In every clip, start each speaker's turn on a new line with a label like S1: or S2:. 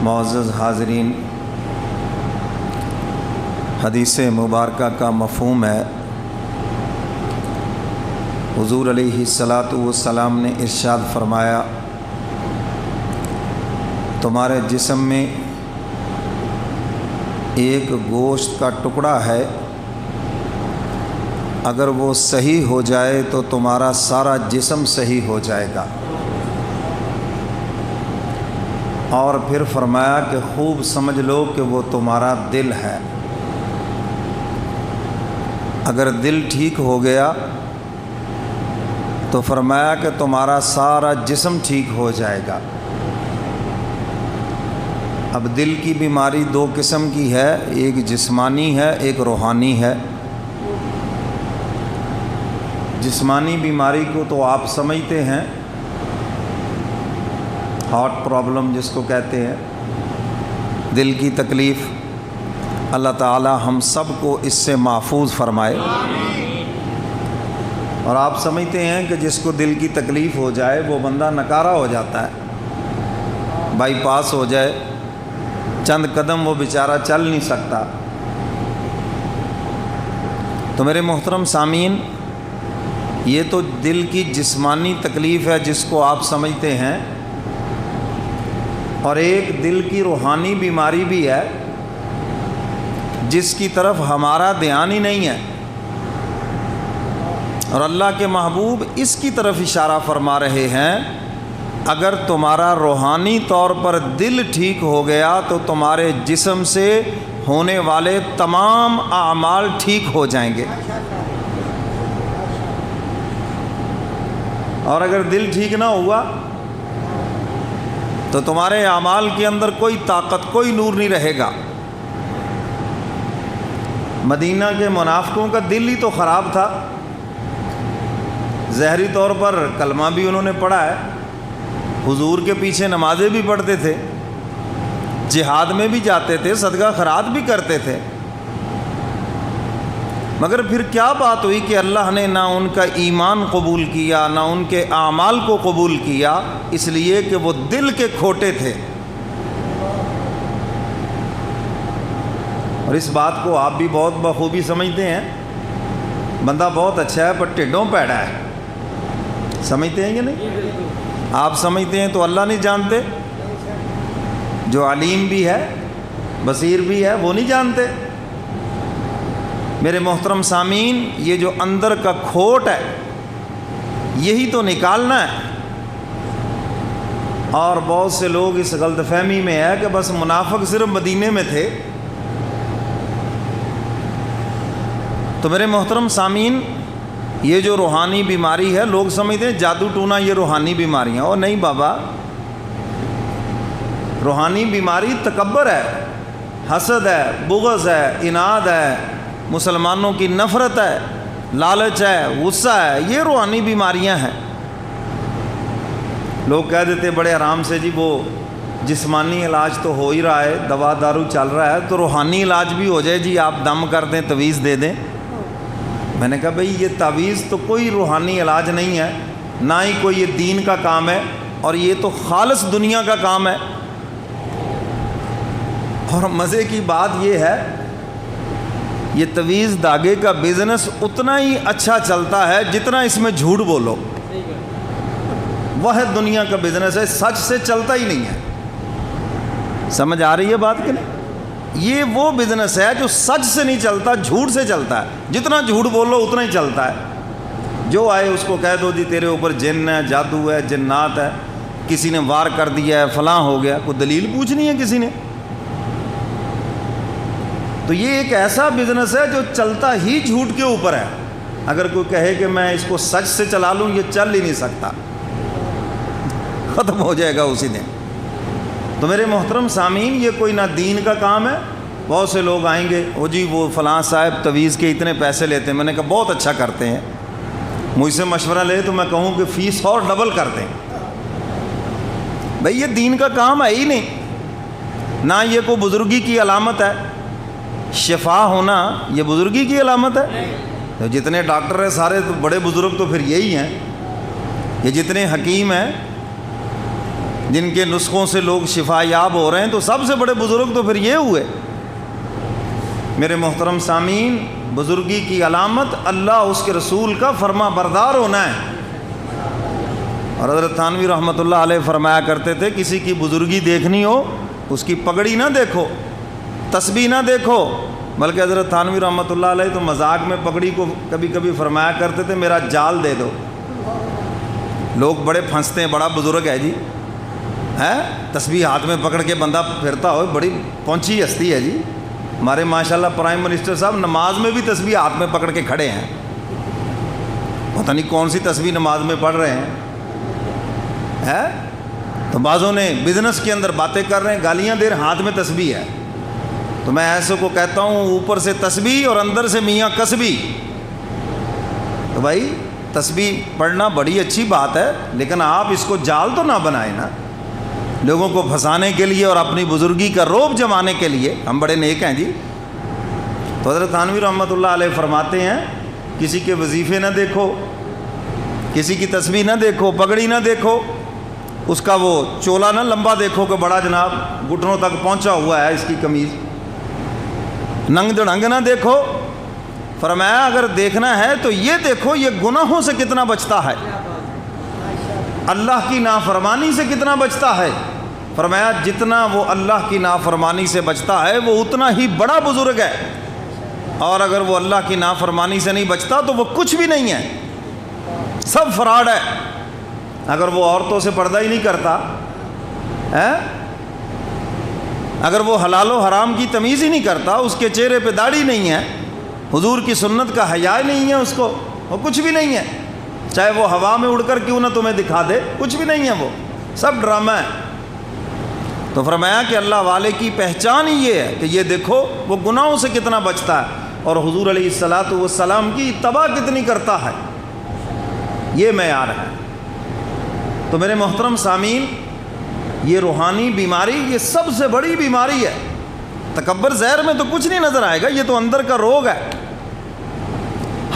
S1: معزز حاضرین، حدیث مبارکہ کا مفہوم ہے، حضور علیہ الصلاۃ والسلام نے ارشاد فرمایا، تمہارے جسم میں ایک گوشت کا ٹکڑا ہے، اگر وہ صحیح ہو جائے تو تمہارا سارا جسم صحیح ہو جائے گا۔ اور پھر فرمایا کہ خوب سمجھ لو کہ وہ تمہارا دل ہے، اگر دل ٹھیک ہو گیا تو فرمایا کہ تمہارا سارا جسم ٹھیک ہو جائے گا۔ اب دل کی بیماری دو قسم کی ہے، ایک جسمانی ہے، ایک روحانی ہے۔ جسمانی بیماری کو تو آپ سمجھتے ہیں، ہارٹ پرابلم جس کو کہتے ہیں، دل کی تکلیف، اللہ تعالی ہم سب کو اس سے محفوظ فرمائے۔ اور آپ سمجھتے ہیں کہ جس کو دل کی تکلیف ہو جائے وہ بندہ نکارہ ہو جاتا ہے، بائی پاس ہو جائے، چند قدم وہ بیچارہ چل نہیں سکتا۔ تو میرے محترم سامعین، یہ تو دل کی جسمانی تکلیف ہے جس کو آپ سمجھتے ہیں، اور ایک دل کی روحانی بیماری بھی ہے جس کی طرف ہمارا دھیان ہی نہیں ہے، اور اللہ کے محبوب اس کی طرف اشارہ فرما رہے ہیں، اگر تمہارا روحانی طور پر دل ٹھیک ہو گیا تو تمہارے جسم سے ہونے والے تمام اعمال ٹھیک ہو جائیں گے، اور اگر دل ٹھیک نہ ہوا تو تمہارے اعمال کے اندر کوئی طاقت، کوئی نور نہیں رہے گا۔ مدینہ کے منافقوں کا دل ہی تو خراب تھا، ظاہری طور پر کلمہ بھی انہوں نے پڑھا ہے، حضور کے پیچھے نمازیں بھی پڑھتے تھے، جہاد میں بھی جاتے تھے، صدقہ خیرات بھی کرتے تھے، مگر پھر کیا بات ہوئی کہ اللہ نے نہ ان کا ایمان قبول کیا، نہ ان کے اعمال کو قبول کیا، اس لیے کہ وہ دل کے کھوٹے تھے۔ اور اس بات کو آپ بھی بہت بخوبی سمجھتے ہیں، بندہ بہت اچھا ہے پر ٹھڈوں پیڑا ہے، سمجھتے ہیں کہ نہیں؟ آپ سمجھتے ہیں تو اللہ نہیں جانتے، جو علیم بھی ہے، بصیر بھی ہے، وہ نہیں جانتے۔ میرے محترم سامعین، یہ جو اندر کا کھوٹ ہے یہی تو نکالنا ہے، اور بہت سے لوگ اس غلط فہمی میں ہے کہ بس منافق صرف مدینے میں تھے۔ تو میرے محترم سامعین، یہ جو روحانی بیماری ہے، لوگ سمجھتے ہیں جادو ٹونا یہ روحانی بیماریاں، اور نہیں بابا، روحانی بیماری تکبر ہے، حسد ہے، بغض ہے، اناد ہے، مسلمانوں کی نفرت ہے، لالچ ہے، غصہ ہے، یہ روحانی بیماریاں ہیں۔ لوگ کہہ دیتے بڑے آرام سے، جی وہ جسمانی علاج تو ہو ہی رہا ہے، دوا دارو چل رہا ہے، تو روحانی علاج بھی ہو جائے، جی آپ دم کر دیں، تعویذ دے دیں۔ میں نے کہا بھئی یہ تعویذ تو کوئی روحانی علاج نہیں ہے، نہ ہی کوئی یہ دین کا کام ہے، اور یہ تو خالص دنیا کا کام ہے۔ اور مزے کی بات یہ ہے، یہ تعویذ دھاگے کا بزنس اتنا ہی اچھا چلتا ہے جتنا اس میں جھوٹ بولو، وہ دنیا کا بزنس ہے، سچ سے چلتا ہی نہیں ہے۔ سمجھ آ رہی ہے بات کہ نہیں؟ یہ وہ بزنس ہے جو سچ سے نہیں چلتا، جھوٹ سے چلتا ہے، جتنا جھوٹ بولو اتنا ہی چلتا ہے۔ جو آئے اس کو کہہ دو جی تیرے اوپر جن ہے، جادو ہے، جنات ہے، کسی نے وار کر دیا ہے، فلاں ہو گیا، کوئی دلیل پوچھنی ہے کسی نے؟ تو یہ ایک ایسا بزنس ہے جو چلتا ہی جھوٹ کے اوپر ہے۔ اگر کوئی کہے کہ میں اس کو سچ سے چلا لوں، یہ چل ہی نہیں سکتا، ختم ہو جائے گا اسی دن۔ تو میرے محترم سامعین، یہ کوئی نہ دین کا کام ہے۔ بہت سے لوگ آئیں گے، وہ جی وہ فلاں صاحب تعویذ کے اتنے پیسے لیتے ہیں۔ میں نے کہا بہت اچھا کرتے ہیں، مجھ سے مشورہ لے تو میں کہوں کہ فیس اور ڈبل کر دیں۔ بھئی یہ دین کا کام ہے ہی نہیں، نہ یہ کوئی بزرگی کی علامت ہے، شفا ہونا یہ بزرگی کی علامت ہے؟ تو جتنے ڈاکٹر ہیں سارے تو بڑے بزرگ تو پھر یہی ہیں، یہ جتنے حکیم ہیں جن کے نسخوں سے لوگ شفا یاب ہو رہے ہیں، تو سب سے بڑے بزرگ تو پھر یہ ہوئے۔ میرے محترم سامعین، بزرگی کی علامت اللہ اس کے رسول کا فرما بردار ہونا ہے۔ اور حضرت تھانوی رحمۃ اللہ علیہ فرمایا کرتے تھے، کسی کی بزرگی دیکھنی ہو اس کی پگڑی نہ دیکھو، تسبیح نہ دیکھو، بلکہ حضرت تھانوی رحمۃ اللہ علیہ تو مذاق میں پگڑی کو کبھی کبھی فرمایا کرتے تھے میرا جال دے دو۔ لوگ بڑے پھنستے ہیں، بڑا بزرگ ہے جی، ہے تسبیح ہاتھ میں پکڑ کے بندہ پھرتا ہو، بڑی پہنچی ہستی ہے جی۔ ہمارے ماشاءاللہ پرائم منسٹر صاحب نماز میں بھی تسبیح ہاتھ میں پکڑ کے کھڑے ہیں، پتہ نہیں کون سی تسبیح نماز میں پڑھ رہے ہیں، ہے تو بعضوں نے بزنس کے اندر باتیں کر رہے ہیں، گالیاں دے رہے ہیں، ہاتھ میں تسبیح ہے۔ تو میں ایسے کو کہتا ہوں اوپر سے تسبیح اور اندر سے میاں کسبی۔ تو بھائی تسبیح پڑھنا بڑی اچھی بات ہے، لیکن آپ اس کو جال تو نہ بنائیں نا، لوگوں کو پھنسانے کے لیے اور اپنی بزرگی کا رعب جمانے کے لیے۔ ہم بڑے نیک ہیں جی۔ تو حضرت تھانوی رحمۃ اللہ علیہ فرماتے ہیں کسی کے وظیفے نہ دیکھو، کسی کی تسبیح نہ دیکھو، پگڑی نہ دیکھو، اس کا وہ چولا نہ لمبا دیکھو کہ بڑا جناب گھٹنوں تک پہنچا ہوا ہے اس کی قمیض، ننگ دڑنگ نہ دیکھو۔ فرمایا اگر دیکھنا ہے تو یہ دیکھو یہ گناہوں سے کتنا بچتا ہے، اللہ کی نافرمانی سے کتنا بچتا ہے۔ فرمایا جتنا وہ اللہ کی نافرمانی سے بچتا ہے وہ اتنا ہی بڑا بزرگ ہے، اور اگر وہ اللہ کی نافرمانی سے نہیں بچتا تو وہ کچھ بھی نہیں ہے، سب فراڈ ہے۔ اگر وہ عورتوں سے پردہ ہی نہیں کرتا ہے، اگر وہ حلال و حرام کی تمیز ہی نہیں کرتا، اس کے چہرے پہ داڑھی نہیں ہے، حضور کی سنت کا حیا نہیں ہے اس کو، وہ کچھ بھی نہیں ہے، چاہے وہ ہوا میں اڑ کر کیوں نہ تمہیں دکھا دے، کچھ بھی نہیں ہے، وہ سب ڈرامہ ہے۔ تو فرمایا کہ اللہ والے کی پہچان ہی یہ ہے کہ یہ دیکھو وہ گناہوں سے کتنا بچتا ہے اور حضور علیہ الصلاۃ والسلام کی اتباع کتنی کرتا ہے، یہ معیار ہے۔ تو میرے محترم سامعین، یہ روحانی بیماری یہ سب سے بڑی بیماری ہے۔ تکبر زہر میں تو کچھ نہیں نظر آئے گا، یہ تو اندر کا روگ ہے۔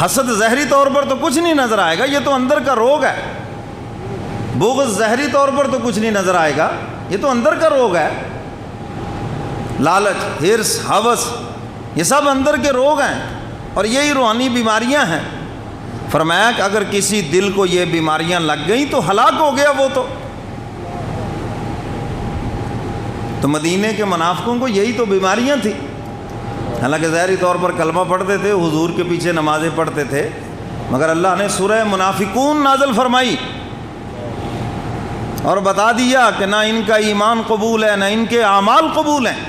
S1: حسد ظاہری طور پر تو کچھ نہیں نظر آئے گا، یہ تو اندر کا روگ ہے۔ بغض ظاہری طور پر تو کچھ نہیں نظر آئے گا، یہ تو اندر کا روگ ہے۔ لالچ، ہرس، ہوس، یہ سب اندر کے روگ ہیں اور یہی روحانی بیماریاں ہیں۔ فرمایا کہ اگر کسی دل کو یہ بیماریاں لگ گئیں تو ہلاک ہو گیا وہ تو مدینے کے منافقوں کو یہی تو بیماریاں تھیں۔ حالانکہ ظاہری طور پر کلمہ پڑھتے تھے، حضور کے پیچھے نمازیں پڑھتے تھے، مگر اللہ نے سورہ منافقون نازل فرمائی اور بتا دیا کہ نہ ان کا ایمان قبول ہے نہ ان کے اعمال قبول ہیں۔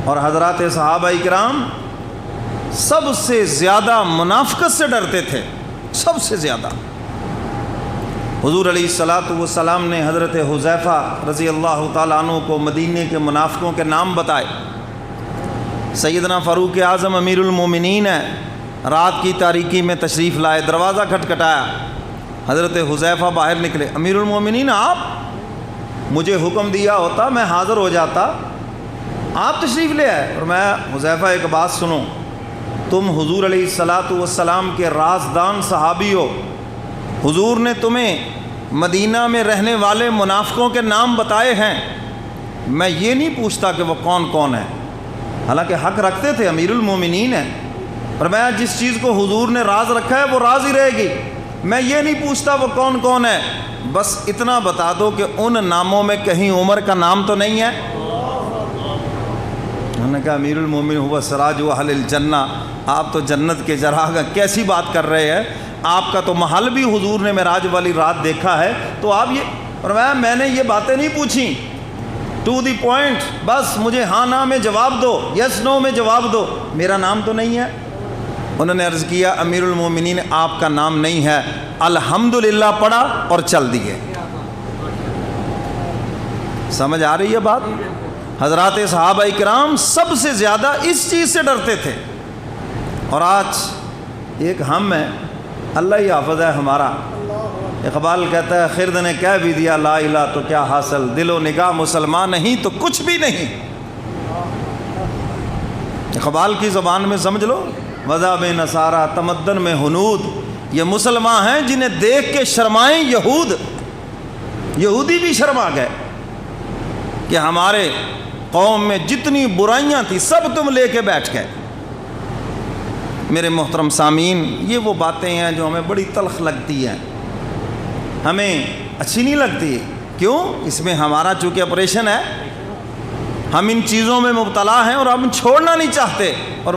S1: اور حضرات صحابہ کرام سب سے زیادہ منافقت سے ڈرتے تھے، سب سے زیادہ۔ حضور علیہ الصلاۃ والسلام نے حضرت حذیفہ رضی اللہ تعالیٰ عنہ کو مدینے کے منافقوں کے نام بتائے۔ سیدنا فاروق اعظم امیر المومنین ہیں، رات کی تاریکی میں تشریف لائے، دروازہ کھٹکھٹایا، حضرت حذیفہ باہر نکلے۔ امیر المومنین آپ، مجھے حکم دیا ہوتا میں حاضر ہو جاتا، آپ تشریف لے آئے۔ اور میں حذیفہ ایک بات سنو، تم حضور علیہ الصلاۃ والسلام کے رازدان صحابی ہو، حضور نے تمہیں مدینہ میں رہنے والے منافقوں کے نام بتائے ہیں، میں یہ نہیں پوچھتا کہ وہ کون کون ہیں، حالانکہ حق رکھتے تھے، امیر المومنین ہیں، اور میں جس چیز کو حضور نے راز رکھا ہے وہ راز ہی رہے گی، میں یہ نہیں پوچھتا وہ کون کون ہے، بس اتنا بتا دو کہ ان ناموں میں کہیں عمر کا نام تو نہیں ہے۔ انہوں نے کہا امیر المومن ہوا سراج و اہل الجنہ، آپ تو جنت کے چراغ ہیں، کیسی بات کر رہے ہیں، آپ کا تو محل بھی حضور نے معراج والی رات دیکھا ہے، تو آپ یہ، اور میں نے یہ باتیں نہیں پوچھی، ٹو دی پوائنٹ، بس مجھے ہاں نا میں جواب دو، یس نو میں جواب دو، میرا نام تو نہیں ہے۔ انہوں نے عرض کیا امیر المومنین آپ کا نام نہیں ہے، الحمدللہ پڑھا اور چل دیے۔ سمجھ آ رہی ہے بات؟ حضرات صحابہ کرام سب سے زیادہ اس چیز سے ڈرتے تھے، اور آج ایک ہم ہے، اللہ ہی حافظ ہے ہمارا۔ اقبال کہتا ہے خرد نے کہہ بھی دیا لا الہ تو کیا حاصل، دل و نگاہ مسلمان نہیں تو کچھ بھی نہیں۔ اقبال کی زبان میں سمجھ لو، وضع میں نصارہ تمدن میں ہنود، یہ مسلمان ہیں جنہیں دیکھ کے شرمائیں یہود، یہودی بھی شرما گئے کہ ہمارے قوم میں جتنی برائیاں تھیں سب تم لے کے بیٹھ گئے۔ میرے محترم سامعین، یہ وہ باتیں ہیں جو ہمیں بڑی تلخ لگتی ہیں، ہمیں اچھی نہیں لگتی۔ کیوں؟ اس میں ہمارا چونکہ آپریشن ہے، ہم ان چیزوں میں مبتلا ہیں اور ہم چھوڑنا نہیں چاہتے، اور